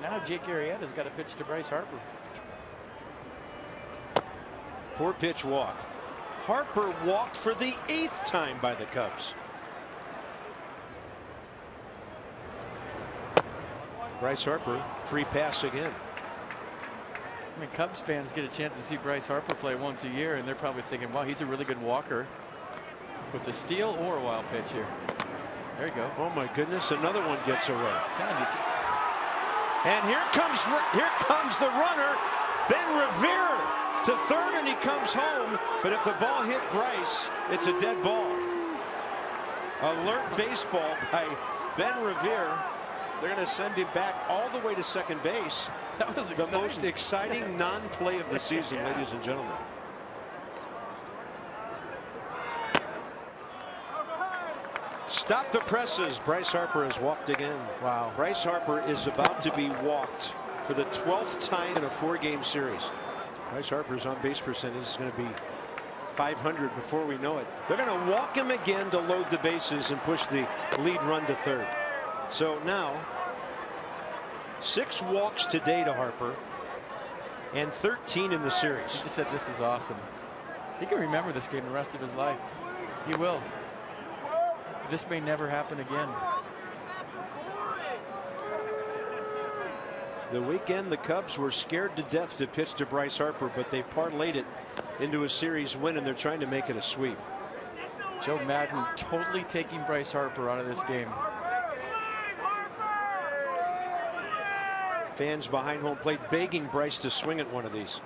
now Jake Arrieta's got to pitch to Bryce Harper. 4-pitch walk. Harper walked for the 8th time by the Cubs. Bryce Harper, free pass again. I mean, Cubs fans get a chance to see Bryce Harper play once a year, and they're probably thinking, wow, he's a really good walker. With the steal or a wild pitch here. There you go. Oh my goodness, another one gets away. And here comes the runner, Ben Revere to third, and he comes home. But if the ball hit Bryce, it's a dead ball. Alert baseball by Ben Revere. They're going to send him back all the way to second base. That was exciting. The most exciting non-play of the season, ladies and gentlemen. Stop the presses. Bryce Harper has walked again. Wow. Bryce Harper is about to be walked for the 12th time in a 4-game series. Bryce Harper's on base percentage is going to be 500 before we know it. They're going to walk him again to load the bases and push the lead run to third. So now 6 walks today to Harper and 13 in the series. He just said this is awesome. He can remember this game the rest of his life. He will. This may never happen again. The weekend the Cubs were scared to death to pitch to Bryce Harper, but they parlayed it into a series win, and they're trying to make it a sweep. Joe Madden totally taking Bryce Harper out of this game. Fans behind home plate begging Bryce to swing at one of these.